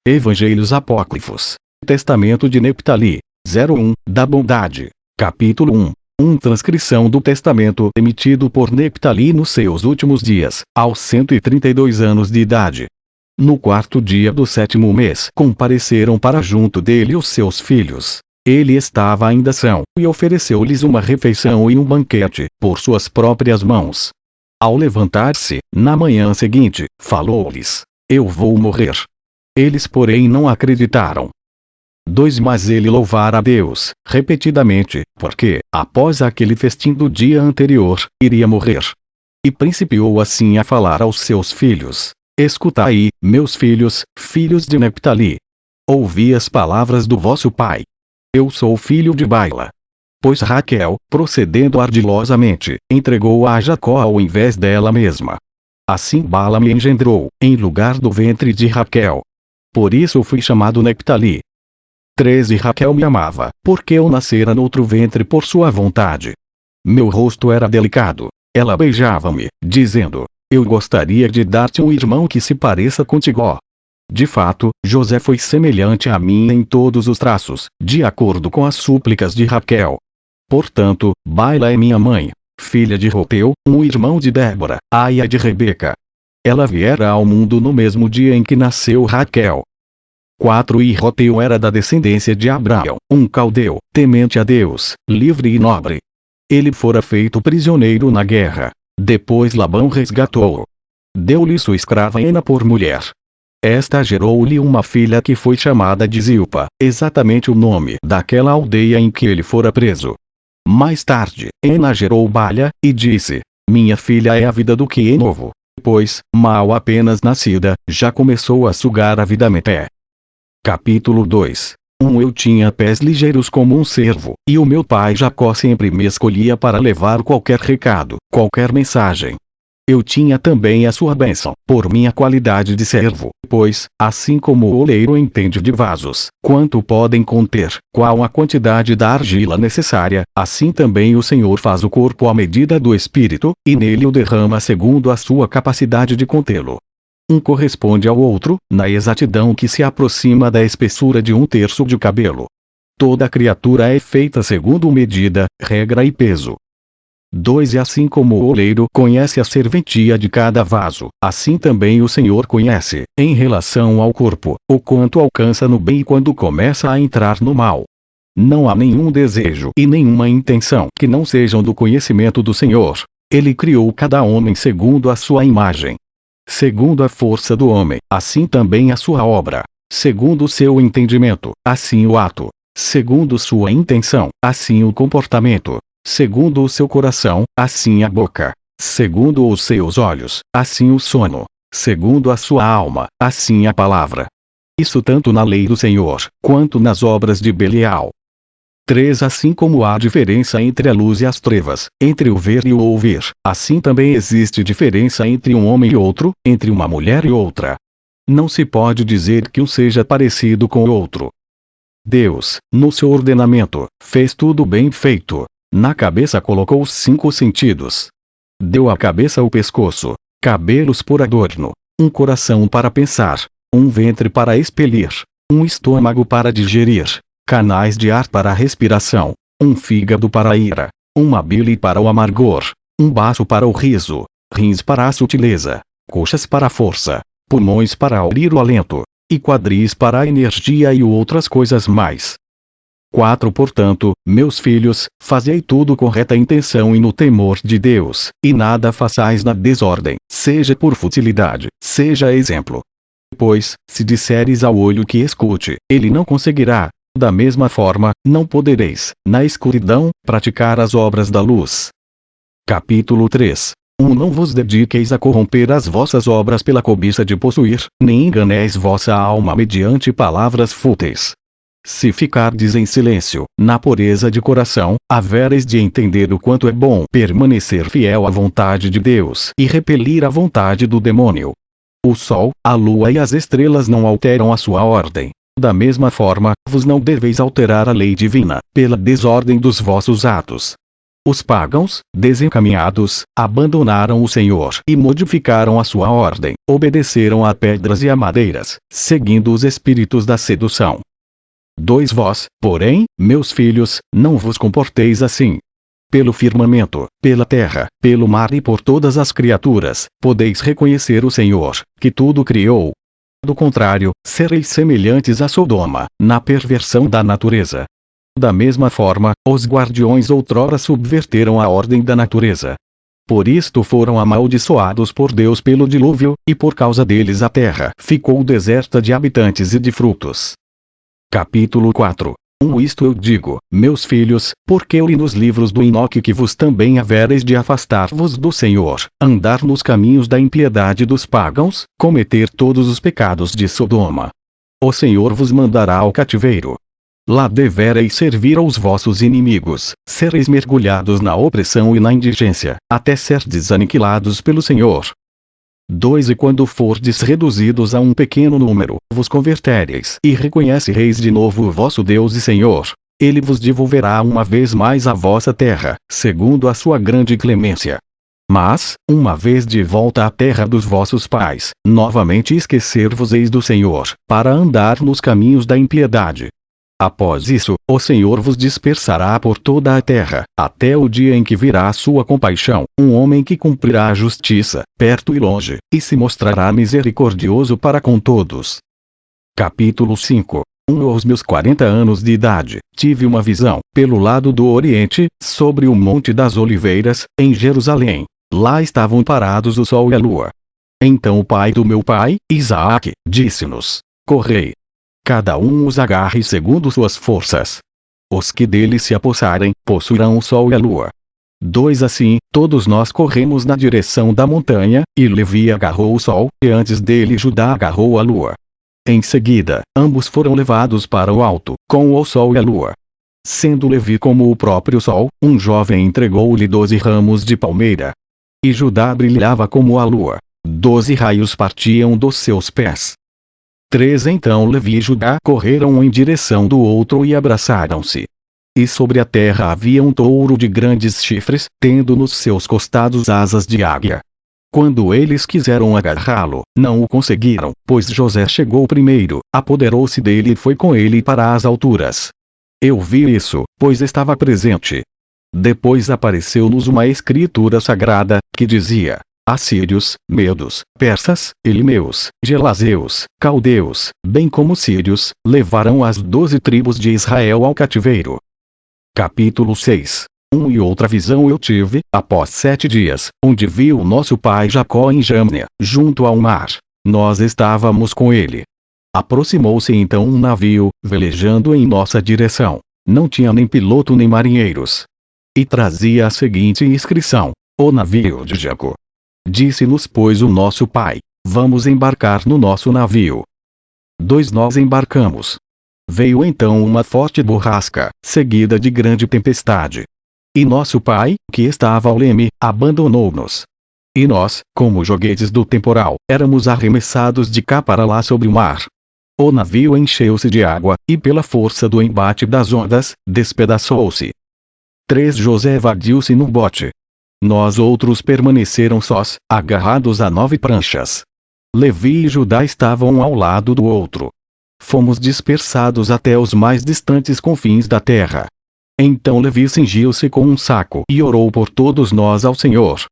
Evangelhos Apócrifos. Testamento de Neptali. 01, da bondade. Capítulo 1. Transcrição do testamento emitido por Neptali nos seus últimos dias, aos 132 anos de idade. No quarto dia do 7º mês compareceram para junto dele os seus filhos. Ele estava ainda são, e ofereceu-lhes uma refeição e um banquete, por suas próprias mãos. Ao levantar-se, na manhã seguinte, falou-lhes: Eu vou morrer. Eles porém não acreditaram. 2. Mas ele louvara a Deus, repetidamente, porque, após aquele festim do dia anterior, iria morrer. E principiou assim a falar aos seus filhos: Escutai, meus filhos, filhos de Neptali. Ouvi as palavras do vosso pai. Eu sou filho de Baila. Pois Raquel, procedendo ardilosamente, entregou a Jacó ao invés dela mesma. Assim Bala me engendrou, em lugar do ventre de Raquel. Por isso fui chamado Neptali. 3. E Raquel me amava, porque eu nascera noutro ventre por sua vontade. Meu rosto era delicado. Ela beijava-me, dizendo: Eu gostaria de dar-te um irmão que se pareça contigo. De fato, José foi semelhante a mim em todos os traços, de acordo com as súplicas de Raquel. Portanto, Baila é minha mãe, filha de Roteu, um irmão de Débora, aia de Rebeca. Ela viera ao mundo no mesmo dia em que nasceu Raquel. 4. E Roteu era da descendência de Abraão, um caldeu, temente a Deus, livre e nobre. Ele fora feito prisioneiro na guerra. Depois Labão resgatou-o. Deu-lhe sua escrava Ena por mulher. Esta gerou-lhe uma filha que foi chamada de Zilpa, exatamente o nome daquela aldeia em que ele fora preso. Mais tarde, Ena gerou Balha, e disse: Minha filha é a vida do que é novo. Pois, mal apenas nascida, já começou a sugar a vida Meté. Capítulo 2. Eu tinha pés ligeiros como um cervo, e o meu pai Jacó sempre me escolhia para levar qualquer recado, qualquer mensagem. Eu tinha também a sua bênção, por minha qualidade de servo, pois, assim como o oleiro entende de vasos, quanto podem conter, qual a quantidade da argila necessária, assim também o Senhor faz o corpo à medida do espírito, e nele o derrama segundo a sua capacidade de contê-lo. Um corresponde ao outro, na exatidão que se aproxima da espessura de 1/3 de cabelo. Toda criatura é feita segundo medida, regra e peso. 2. E assim como o oleiro conhece a serventia de cada vaso, assim também o Senhor conhece, em relação ao corpo, o quanto alcança no bem e quando começa a entrar no mal. Não há nenhum desejo e nenhuma intenção que não sejam do conhecimento do Senhor. Ele criou cada homem segundo a sua imagem. Segundo a força do homem, assim também a sua obra. Segundo o seu entendimento, assim o ato. Segundo sua intenção, assim o comportamento. Segundo o seu coração, assim a boca. Segundo os seus olhos, assim o sono. Segundo a sua alma, assim a palavra. Isso tanto na lei do Senhor, quanto nas obras de Belial. 3. Assim como há diferença entre a luz e as trevas, entre o ver e o ouvir, assim também existe diferença entre um homem e outro, entre uma mulher e outra. Não se pode dizer que um seja parecido com o outro. Deus, no seu ordenamento, fez tudo bem feito. Na cabeça colocou os 5 sentidos. Deu à cabeça o pescoço, cabelos por adorno, um coração para pensar, um ventre para expelir, um estômago para digerir, canais de ar para a respiração, um fígado para a ira, uma bile para o amargor, um baço para o riso, rins para a sutileza, coxas para a força, pulmões para abrir o alento, e quadris para a energia e outras coisas mais. 4. Portanto, meus filhos, fazei tudo com reta intenção e no temor de Deus, e nada façais na desordem, seja por futilidade, seja exemplo. Pois, se disseres ao olho que escute, ele não conseguirá. Da mesma forma, não podereis, na escuridão, praticar as obras da luz. Capítulo 3. Não vos dediqueis a corromper as vossas obras pela cobiça de possuir, nem enganeis vossa alma mediante palavras fúteis. Se ficardes em silêncio, na pureza de coração, havereis de entender o quanto é bom permanecer fiel à vontade de Deus e repelir a vontade do demônio. O sol, a lua e as estrelas não alteram a sua ordem. Da mesma forma, vos não deveis alterar a lei divina, pela desordem dos vossos atos. Os pagãos, desencaminhados, abandonaram o Senhor e modificaram a sua ordem, obedeceram a pedras e a madeiras, seguindo os espíritos da sedução. 2 Vós, porém, meus filhos, não vos comporteis assim. Pelo firmamento, pela terra, pelo mar e por todas as criaturas, podeis reconhecer o Senhor, que tudo criou. Do contrário, sereis semelhantes a Sodoma, na perversão da natureza. Da mesma forma, os guardiões outrora subverteram a ordem da natureza. Por isto foram amaldiçoados por Deus pelo dilúvio, e por causa deles a terra ficou deserta de habitantes e de frutos. Capítulo 4. Isto eu digo, meus filhos, porque eu li nos livros do Enoque que vos também havereis de afastar-vos do Senhor, andar nos caminhos da impiedade dos pagãos, cometer todos os pecados de Sodoma. O Senhor vos mandará ao cativeiro. Lá devereis servir aos vossos inimigos, sereis mergulhados na opressão e na indigência, até serdes aniquilados pelo Senhor. 2 E quando fordes reduzidos a um pequeno número, vos convertereis e reconhecereis de novo o vosso Deus e Senhor. Ele vos devolverá uma vez mais a vossa terra, segundo a sua grande clemência. Mas, uma vez de volta à terra dos vossos pais, novamente esquecer-vos-eis do Senhor, para andar nos caminhos da impiedade. Após isso, o Senhor vos dispersará por toda a terra, até o dia em que virá a sua compaixão, um homem que cumprirá a justiça, perto e longe, e se mostrará misericordioso para com todos. Capítulo 5. Aos meus 40 anos de idade, tive uma visão, pelo lado do Oriente, sobre o Monte das Oliveiras, em Jerusalém. Lá estavam parados o sol e a lua. Então o pai do meu pai, Isaque, disse-nos: correi. Cada um os agarre segundo suas forças. Os que deles se apossarem, possuirão o sol e a lua. 2 Assim, todos nós corremos na direção da montanha, e Levi agarrou o sol, e antes dele Judá agarrou a lua. Em seguida, ambos foram levados para o alto, com o sol e a lua. Sendo Levi como o próprio sol, um jovem entregou-lhe 12 ramos de palmeira. E Judá brilhava como a lua. 12 raios partiam dos seus pés. 3 Então Levi e Judá correram em direção do outro e abraçaram-se. E sobre a terra havia um touro de grandes chifres, tendo nos seus costados asas de águia. Quando eles quiseram agarrá-lo, não o conseguiram, pois José chegou primeiro, apoderou-se dele e foi com ele para as alturas. Eu vi isso, pois estava presente. Depois apareceu-nos uma escritura sagrada, que dizia: assírios, medos, persas, elimeus, gelazeus, caldeus, bem como sírios, levarão as 12 tribos de Israel ao cativeiro. Capítulo 6. E outra visão eu tive, após 7 dias, onde vi o nosso pai Jacó em Jâmnia, junto ao mar. Nós estávamos com ele. Aproximou-se então um navio, velejando em nossa direção. Não tinha nem piloto nem marinheiros. E trazia a seguinte inscrição: o navio de Jacó. Disse-nos pois o nosso pai: vamos embarcar no nosso navio. 2 Nós embarcamos. Veio então uma forte borrasca, seguida de grande tempestade. E nosso pai, que estava ao leme, abandonou-nos. E nós, como joguetes do temporal, éramos arremessados de cá para lá sobre o mar. O navio encheu-se de água, e pela força do embate das ondas, despedaçou-se. 3 José evadiu-se no bote. Nós outros permaneceram sós, agarrados a 9 pranchas. Levi e Judá estavam um ao lado do outro. Fomos dispersados até os mais distantes confins da terra. Então Levi cingiu-se com um saco e orou por todos nós ao Senhor.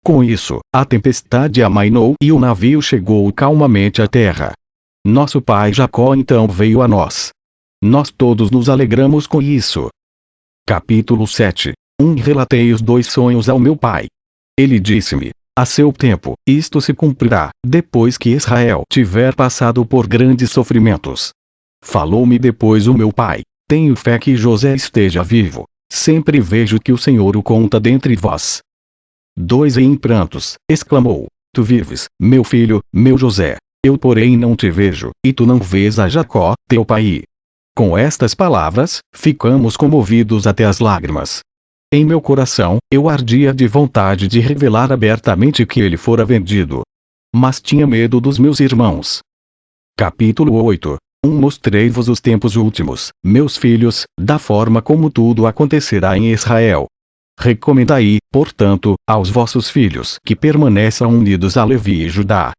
Com isso, a tempestade amainou e o navio chegou calmamente à terra. Nosso pai Jacó então veio a nós. Nós todos nos alegramos com isso. Capítulo 7. Relatei os 2 sonhos ao meu pai. Ele disse-me: a seu tempo, isto se cumprirá, depois que Israel tiver passado por grandes sofrimentos. Falou-me depois o meu pai: tenho fé que José esteja vivo. Sempre vejo que o Senhor o conta dentre vós. 2 E em prantos, exclamou: tu vives, meu filho, meu José. Eu porém não te vejo, e tu não vês a Jacó, teu pai. Com estas palavras, ficamos comovidos até as lágrimas. Em meu coração, eu ardia de vontade de revelar abertamente que ele fora vendido. Mas tinha medo dos meus irmãos. Capítulo 8. Mostrei-vos os tempos últimos, meus filhos, da forma como tudo acontecerá em Israel. Recomendai, portanto, aos vossos filhos que permaneçam unidos a Levi e Judá.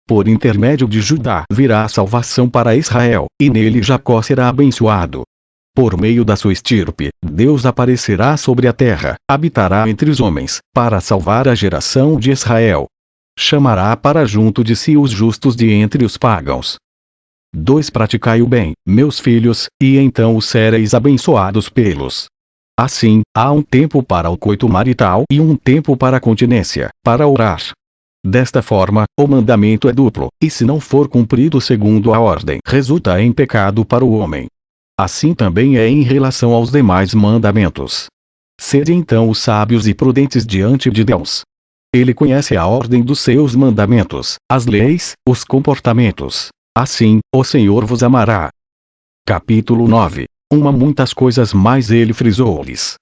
Por intermédio de Judá virá a salvação para Israel, e nele Jacó será abençoado. Por meio da sua estirpe, Deus aparecerá sobre a terra, habitará entre os homens, para salvar a geração de Israel. Chamará para junto de si os justos de entre os pagãos. 2. Praticai o bem, meus filhos, e então os sereis abençoados pelos. Assim, há um tempo para o coito marital e um tempo para a continência, para orar. Desta forma, o mandamento é duplo, e se não for cumprido segundo a ordem, resulta em pecado para o homem. Assim também é em relação aos demais mandamentos. Sede então os sábios e prudentes diante de Deus. Ele conhece a ordem dos seus mandamentos, as leis, os comportamentos. Assim, o Senhor vos amará. Capítulo 9. Muitas coisas mais ele frisou-lhes.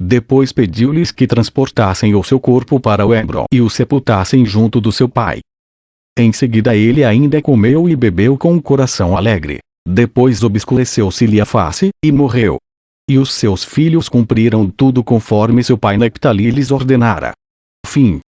Depois pediu-lhes que transportassem o seu corpo para o Hebrom e o sepultassem junto do seu pai. Em seguida ele ainda comeu e bebeu com um coração alegre. Depois obscureceu-se-lhe a face, e morreu. E os seus filhos cumpriram tudo conforme seu pai Neptali lhes ordenara. Fim.